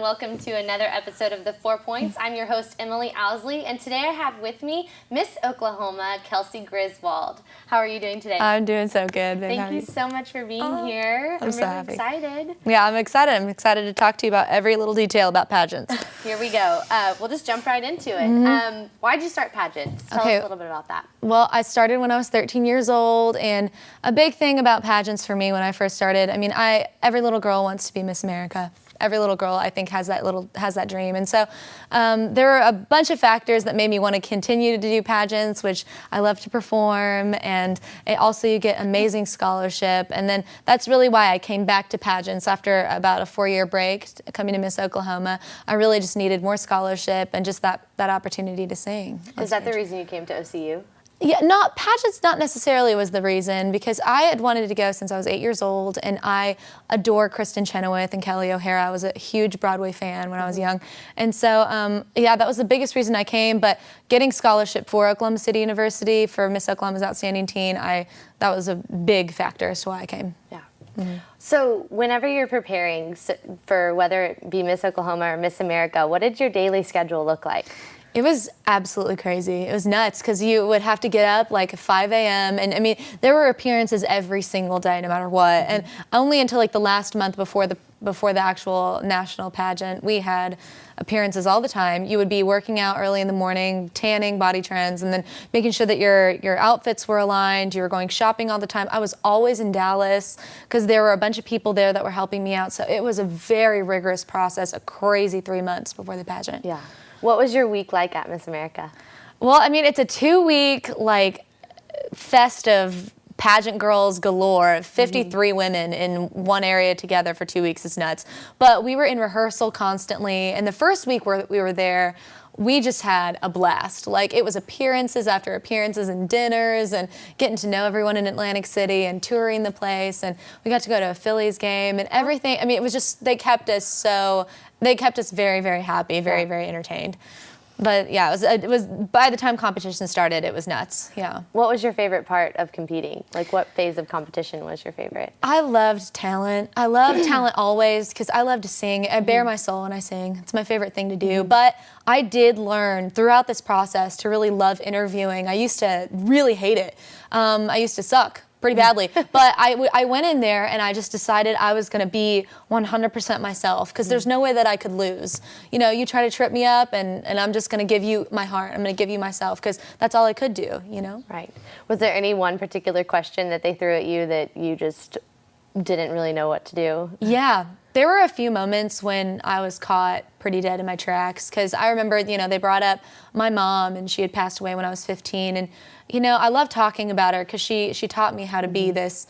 welcome to another episode of The 4 Points. I'm your host, Emily Owsley, and today I have with me Miss Oklahoma, Kelsey Griswold. How are you doing today? I'm doing so good. Thank you so much for being here. I'm so really happy. excited. Yeah, I'm excited. I'm excited to talk to you about every little detail about pageants. Here we go. We'll just jump right into it. Why'd you start pageants? Tell us a little bit about that. Well, I started when I was 13 years old, and a big thing about pageants for me when I first started, I mean, every little girl wants to be Miss America. Every little girl, I think, has that dream. And so there were a bunch of factors that made me want to continue to do pageants, which I love to perform, and also you get amazing scholarship. And then that's really why I came back to pageants after about a 4-year break coming to Miss Oklahoma. I really just needed more scholarship and just that opportunity to sing. Is that the reason you came to OCU? Yeah, pageants not necessarily was the reason, because I had wanted to go since I was 8 years old, and I adore Kristen Chenoweth and Kelly O'Hara. I was a huge Broadway fan when I was young. And so, yeah, that was the biggest reason I came, but getting scholarship for Oklahoma City University for Miss Oklahoma's Outstanding Teen, that was a big factor as to why I came. Yeah. So whenever you're preparing for whether it be Miss Oklahoma or Miss America, what did your daily schedule look like? It was absolutely crazy. It was nuts, because you would have to get up like at 5 a.m. And I mean, there were appearances every single day, no matter what. And only until like the last month before the actual national pageant, we had appearances all the time. You would be working out early in the morning, tanning, body trends, and then making sure that your outfits were aligned. You were going shopping all the time. I was always in Dallas because there were a bunch of people there that were helping me out. So it was a very rigorous process, a crazy 3 months before the pageant. Yeah. What was your week like at Miss America? Well, I mean, it's a 2-week fest of pageant girls galore. 53 women in one area together for 2 weeks is nuts. But we were in rehearsal constantly, and the first week we were there, we just had a blast. Like, it was appearances after appearances and dinners and getting to know everyone in Atlantic City and touring the place, and we got to go to a Phillies game and everything. I mean, it was just, they kept us very, very happy, very, very entertained. But yeah, it was by the time competition started, it was nuts. Yeah. What was your favorite part of competing? Like, what phase of competition was your favorite? I loved talent. I love talent always, because I love to sing. I bare my soul when I sing. It's my favorite thing to do. But I did learn throughout this process to really love interviewing. I used to really hate it. I used to suck pretty badly. But I went in there and I just decided I was going to be 100% myself, because there's no way that I could lose. You know, you try to trip me up, and I'm just going to give you my heart. I'm going to give you myself, because that's all I could do, you know? Right. Was there any one particular question that they threw at you that you just didn't really know what to do? Yeah. There were a few moments when I was caught pretty dead in my tracks, because I remember, they brought up my mom, and she had passed away when I was 15, and I love talking about her because she taught me how to be this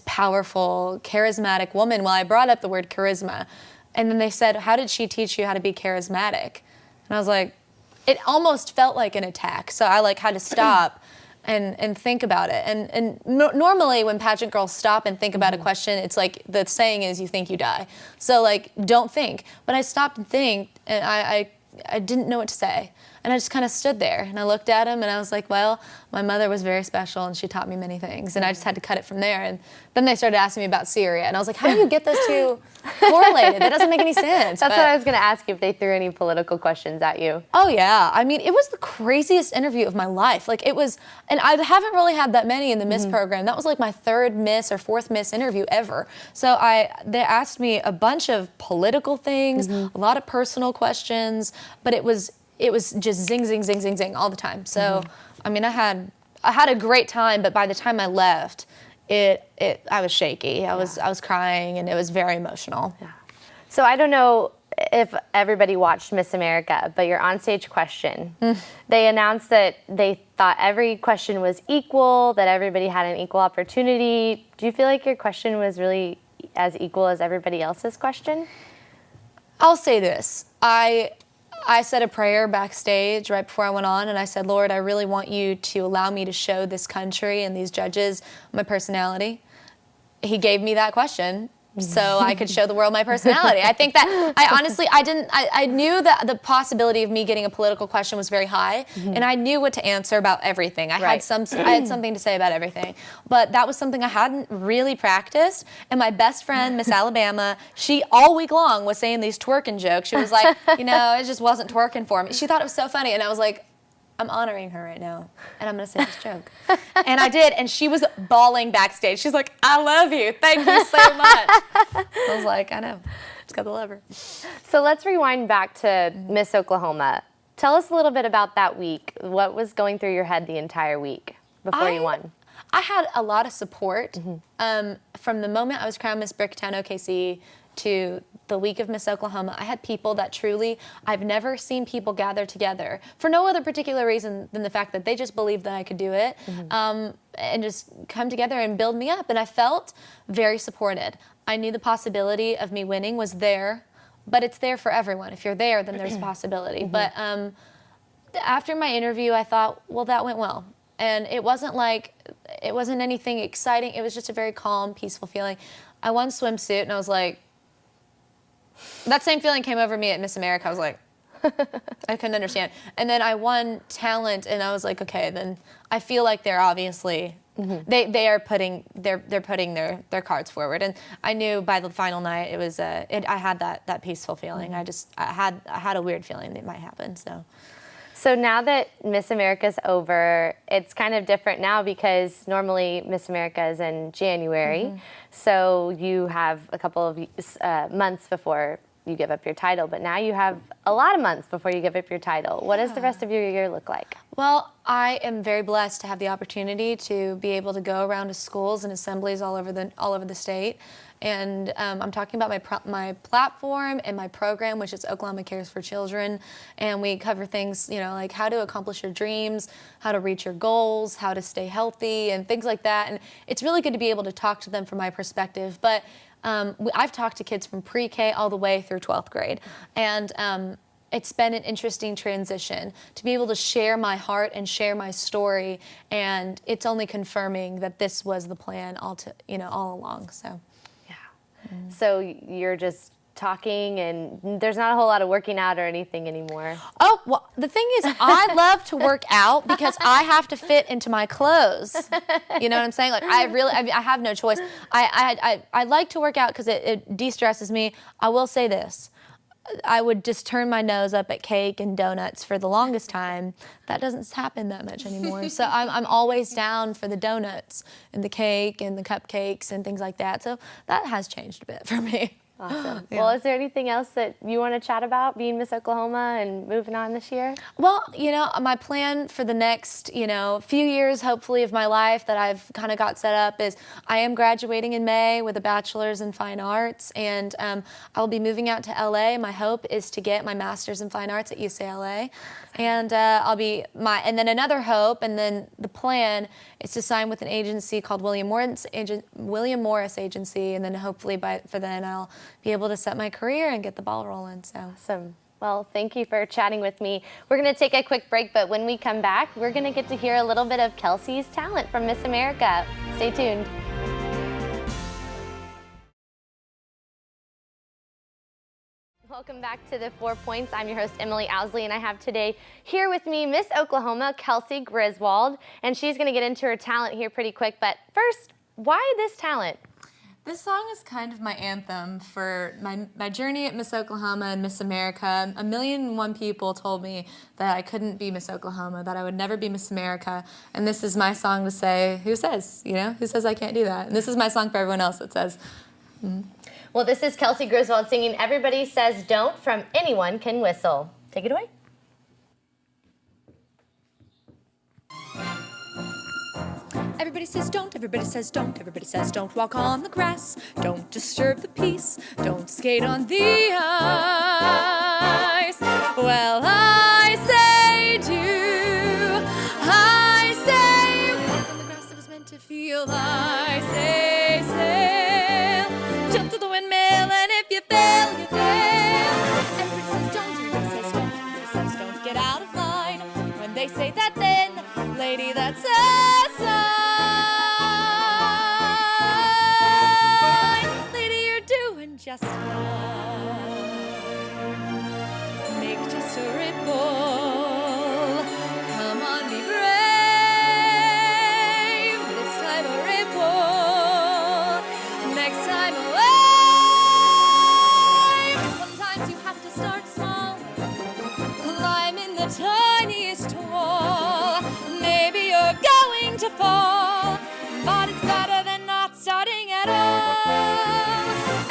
powerful, charismatic woman. Well, I brought up the word charisma, and then they said, "How did she teach you how to be charismatic?" And I was like, it almost felt like an attack. So I had to stop and think about it. And normally when pageant girls stop and think about a question, it's like the saying is, you think, you die. So don't think. But I stopped and think, and I didn't know what to say. And I just kind of stood there, and I looked at him, and I was like, well, my mother was very special, and she taught me many things, and I just had to cut it from there. And then they started asking me about Syria, and I was like, how do you get those two correlated? That doesn't make any sense. That's what I was going to ask you, if they threw any political questions at you. Oh, yeah. I mean, it was the craziest interview of my life. It was, and I haven't really had that many in the Miss program. That was my 3rd Miss or 4th Miss interview ever. So they asked me a bunch of political things, a lot of personal questions, but it was just zing, zing, zing, zing, zing all the time. So, I mean, I had a great time, but by the time I left, I was shaky. I was crying, and it was very emotional. Yeah. So I don't know if everybody watched Miss America, but your onstage question, they announced that they thought every question was equal, that everybody had an equal opportunity. Do you feel like your question was really as equal as everybody else's question? I'll say this. I said a prayer backstage right before I went on, and I said, Lord, I really want you to allow me to show this country and these judges my personality. He gave me that question, so I could show the world my personality. I think that I knew that the possibility of me getting a political question was very high, and I knew what to answer about everything. I had something to say about everything, but that was something I hadn't really practiced. And my best friend, Miss Alabama, she all week long was saying these twerking jokes. She was like, it just wasn't twerking for me. She thought it was so funny, and I was like, I'm honoring her right now, and I'm going to say this joke. And I did, and she was bawling backstage. She's like, I love you. Thank you so much. I was like, I know. Just got to love her. So let's rewind back to Miss Oklahoma. Tell us a little bit about that week. What was going through your head the entire week before you won? I had a lot of support from the moment I was crowned Miss Bricktown OKC to the week of Miss Oklahoma. I had people that I've never seen people gather together for no other particular reason than the fact that they just believed that I could do it, and just come together and build me up. And I felt very supported. I knew the possibility of me winning was there, but it's there for everyone. If you're there, then there's a possibility. But after my interview, I thought, well, that went well. And it wasn't anything exciting. It was just a very calm, peaceful feeling. I won swimsuit, and I was like, that same feeling came over me at Miss America. I was like, I couldn't understand. And then I won talent, and I was like, okay, then I feel like they're obviously they're putting their cards forward. And I knew by the final night it was I had that peaceful feeling. I had a weird feeling that it might happen. So now that Miss America's over, it's kind of different now because normally Miss America is in January. So you have a couple of months before you give up your title, but now you have a lot of months before you give up your title. What does the rest of your year look like? Well, I am very blessed to have the opportunity to be able to go around to schools and assemblies all over the state. And I'm talking about my platform and my program, which is Oklahoma Cares for Children. And we cover things, like how to accomplish your dreams, how to reach your goals, how to stay healthy, and things like that. And it's really good to be able to talk to them from my perspective. But I've talked to kids from pre-K all the way through 12th grade. And it's been an interesting transition to be able to share my heart and share my story. And it's only confirming that this was the plan all along. So. So you're just talking, and there's not a whole lot of working out or anything anymore. Oh, well, the thing is, I love to work out because I have to fit into my clothes. You know what I'm saying? Like, I have no choice. I like to work out because it de-stresses me. I will say this. I would just turn my nose up at cake and donuts for the longest time. That doesn't happen that much anymore. So I'm always down for the donuts and the cake and the cupcakes and things like that. So that has changed a bit for me. Awesome. Yeah. Well, is there anything else that you want to chat about being Miss Oklahoma and moving on this year? Well, my plan for the next, few years, hopefully, of my life that I've kind of got set up is I am graduating in May with a bachelor's in fine arts, and I'll be moving out to LA. My hope is to get my master's in fine arts at UCLA, and and then another hope, and then the plan is to sign with an agency called William Morris Agency, and then hopefully for then I'll be able to set my career and get the ball rolling. So. Awesome. Well, thank you for chatting with me. We're going to take a quick break, but when we come back, we're going to get to hear a little bit of Kelsey's talent from Miss America. Stay tuned. Welcome back to the 4 Points. I'm your host, Emily Owsley, and I have today here with me Miss Oklahoma, Kelsey Griswold, and she's going to get into her talent here pretty quick. But first, why this talent? This song is kind of my anthem for my journey at Miss Oklahoma and Miss America. 1,000,001 people told me that I couldn't be Miss Oklahoma, that I would never be Miss America. And this is my song to say, who says I can't do that? And this is my song for everyone else that says. Well, this is Kelsey Griswold singing Everybody Says Don't from Anyone Can Whistle. Take it away. Everybody says don't, everybody says don't, everybody says don't walk on the grass, don't disturb the peace, don't skate on the ice. Well, I say do, I say walk on the grass that is meant to feel, I say sail, jump to the windmill, and if you fail, you fail. Everybody says don't, everybody says don't, everybody says don't, get out of line. When they say that, then, lady, that's a sign. Lady, you're just fine. Make just a ripple. Come on, be brave. This time a ripple. Next time a wave. Sometimes you have to start small. Climb in the tiniest wall. Maybe you're going to fall, but it's better than not starting at all.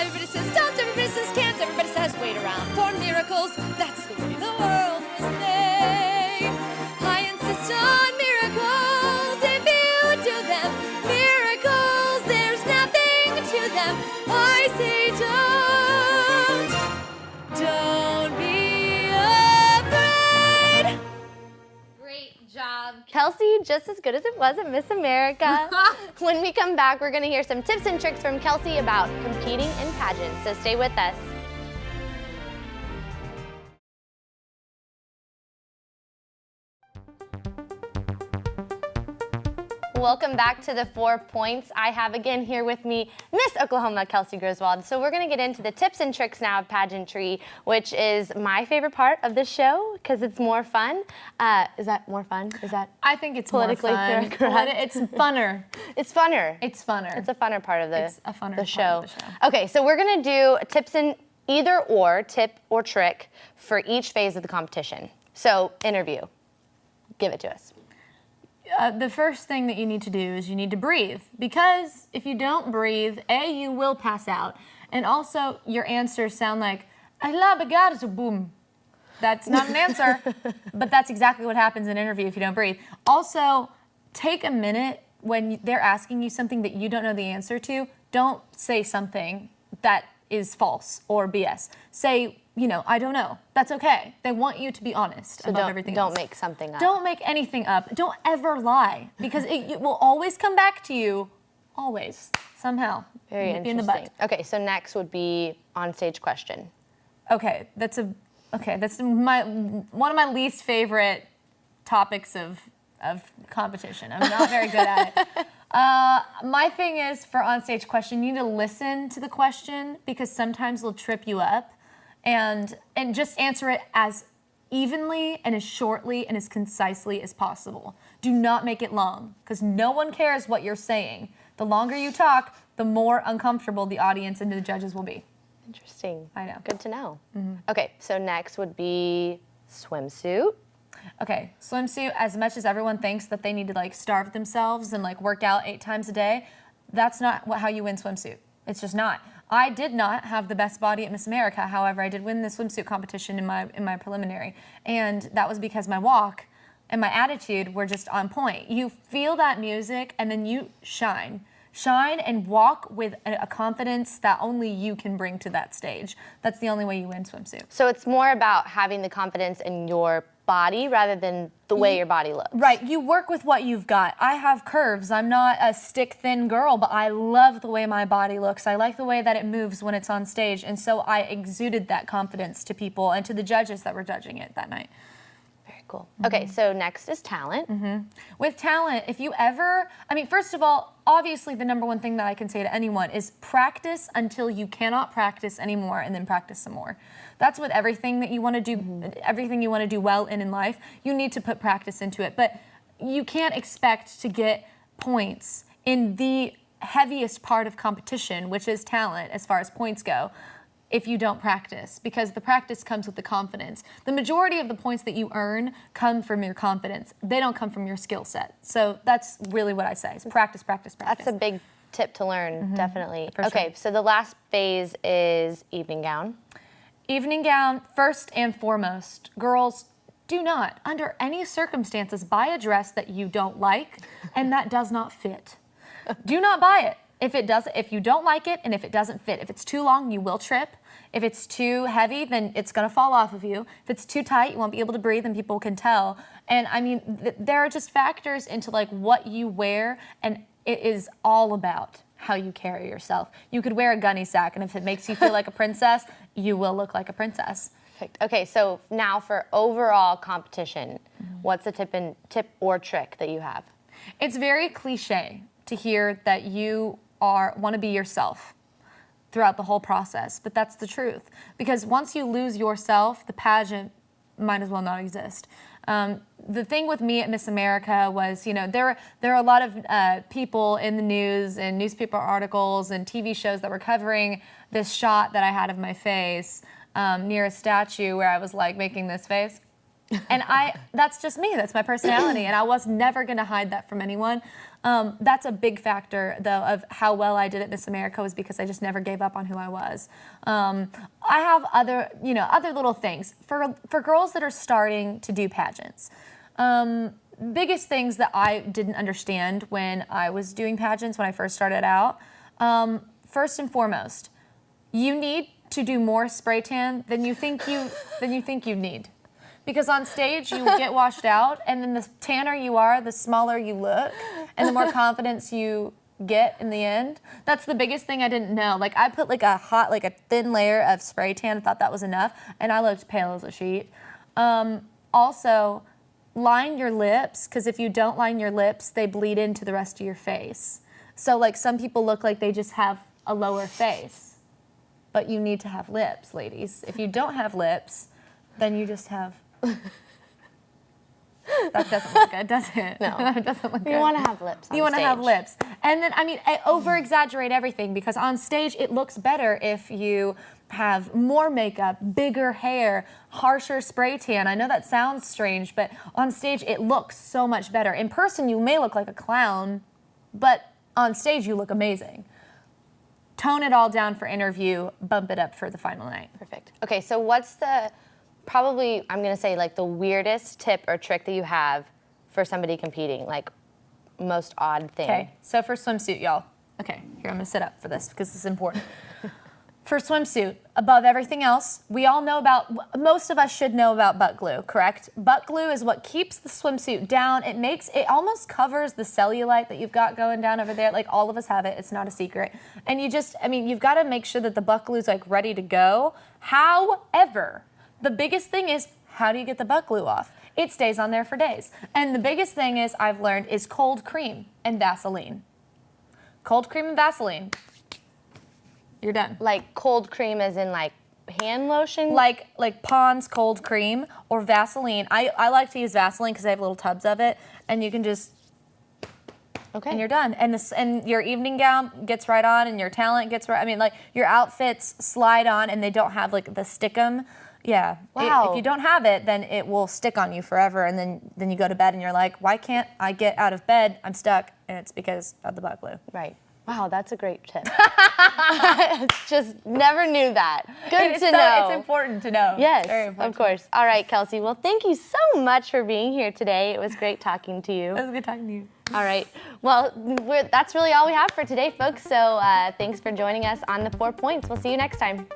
Everybody says don't, everybody says can't, everybody says wait around for miracles. That's the way the world was made. I insist on miracles. If you do them, miracles, there's nothing to them. I say don't be afraid. Great job, Kelsey. Just as good as it was at Miss America. When we come back, we're going to hear some tips and tricks from Kelsey about competing in pageants. So stay with us. Welcome back to the 4 Points. I have again here with me Miss Oklahoma, Kelsey Griswold. So we're going to get into the tips and tricks now of pageantry, which is my favorite part of the show because it's more fun. Is that more fun? Is that I think it's politically more fun. correct? It's funner. It's funner. It's funner. It's a funner part of the, It's a funner the part show. of the show. Okay, so we're gonna do tips in either or, tip or trick, for each phase of the competition. So interview, give it to us. The first thing that you need to do is you need to breathe, because if you don't breathe, you will pass out, and also your answers sound like "I love a boom." That's not an answer, but that's exactly what happens in an interview if you don't breathe. Also, take a minute when they're asking you something that you don't know the answer to. Don't say something that is false or BS. Say, I don't know. That's okay. They want you to be honest about everything else. Don't make something up. Don't make anything up. Don't ever lie, because it will always come back to you, always, somehow. Very Nip you in interesting. the butt. Okay, so next would be on-stage question. Okay, that's one of my least favorite topics of competition. I'm not very good at it. My thing is, for on-stage question, you need to listen to the question, because sometimes they'll trip you up, and just answer it as evenly and as shortly and as concisely as possible. Do not make it long, because no one cares what you're saying. The longer you talk, the more uncomfortable the audience and the judges will be. Interesting. I know. Good to know. Okay, so next would be swimsuit. Okay, swimsuit, as much as everyone thinks that they need to starve themselves and work out 8 times a day, that's not how you win swimsuit. It's just not. I did not have the best body at Miss America. However, I did win the swimsuit competition in my preliminary, and that was because my walk and my attitude were just on point. You feel that music, and then you shine. Shine and walk with a confidence that only you can bring to that stage. That's the only way you win swimsuit. So it's more about having the confidence in your body rather than the way your body looks. Right, you work with what you've got. I have curves. I'm not a stick-thin girl, but I love the way my body looks. I like the way that it moves when it's on stage, and so I exuded that confidence to people and to the judges that were judging it that night. Very cool. Okay, so next is talent. With talent, if you ever, first of all, obviously the number one thing that I can say to anyone is practice until you cannot practice anymore, and then practice some more. That's with everything that you want to do, everything you want to do well in life, you need to put practice into it. But you can't expect to get points in the heaviest part of competition, which is talent as far as points go, if you don't practice, because the practice comes with the confidence. The majority of the points that you earn come from your confidence. They don't come from your skill set. So that's really what I say, is practice, practice, practice. That's a big tip to learn, definitely. For Okay, sure. so the last phase is evening gown. Evening gown, first and foremost. Girls, do not, under any circumstances, buy a dress that you don't like and that does not fit. Do not buy it. If you don't like it and if it doesn't fit. If it's too long, you will trip. If it's too heavy, then it's gonna fall off of you. If it's too tight, you won't be able to breathe and people can tell. And there are just factors into what you wear, and it is all about how you carry yourself. You could wear a gunny sack, and if it makes you feel like a princess, you will look like a princess. Perfect. Okay, so now for overall competition, what's a tip or trick that you have? It's very cliche to hear that you want to be yourself. throughout the whole process, but that's the truth. Because once you lose yourself, the pageant might as well not exist. The thing with me at Miss America was, there are a lot of people in the news and newspaper articles and TV shows that were covering this shot that I had of my face near a statue where I was like making this face. And that's just me, that's my personality, and I was never gonna hide that from anyone. That's a big factor, though, of how well I did at Miss America, was because I just never gave up on who I was. I have other little things. For girls that are starting to do pageants, biggest things that I didn't understand when I was doing pageants, when I first started out, first and foremost, you need to do more spray tan than you think you need. Because on stage, you get washed out, and then the tanner you are, the smaller you look, and the more confidence you get in the end. That's the biggest thing I didn't know. Like, I put a thin layer of spray tan, thought that was enough, and I looked pale as a sheet. Also, line your lips, because if you don't line your lips, they bleed into the rest of your face. So, like, some people look like they just have a lower face, but you need to have lips, ladies. If you don't have lips, then you just have... That doesn't look good, does it? No. That doesn't look good. You want to have lips on You want to stage. have lips. And then, I over-exaggerate everything, because on stage it looks better if you have more makeup, bigger hair, harsher spray tan. I know that sounds strange, but on stage it looks so much better. In person you may look like a clown, but on stage you look amazing. Tone it all down for interview, bump it up for the final night. Perfect. Okay, so what's probably, I'm gonna say, like, the weirdest tip or trick that you have for somebody competing, like most odd thing? Okay, so for swimsuit, y'all. Okay, here, I'm gonna sit up for this because this is important. For swimsuit, above everything else, we all know most of us should know about butt glue, correct? Butt glue is what keeps the swimsuit down. It almost covers the cellulite that you've got going down over there. Like, all of us have it, it's not a secret. And you've gotta make sure that the butt glue's like ready to go. However, the biggest thing is, how do you get the butt glue off? It stays on there for days. And the biggest thing I've learned is cold cream and Vaseline. Cold cream and Vaseline. You're done. Like cold cream as in like hand lotion? Like Pond's cold cream or Vaseline. I like to use Vaseline because I have little tubs of it, and you can just, Okay. and you're done. And your evening gown gets right on, and your talent gets right. Like, your outfits slide on, and they don't have like the stickum. Yeah. Wow. If you don't have it, then it will stick on you forever, and then you go to bed and you're like, why can't I get out of bed? I'm stuck, and it's because of the butt glue. Right. Wow, that's a great tip. Just never knew that. Good to know. It's important to know. Yes, It's very important. of course. All right, Kelsey. Well, thank you so much for being here today. It was great talking to you. It was good talking to you. All right. Well, that's really all we have for today, folks. So thanks for joining us on The 4 Points. We'll see you next time.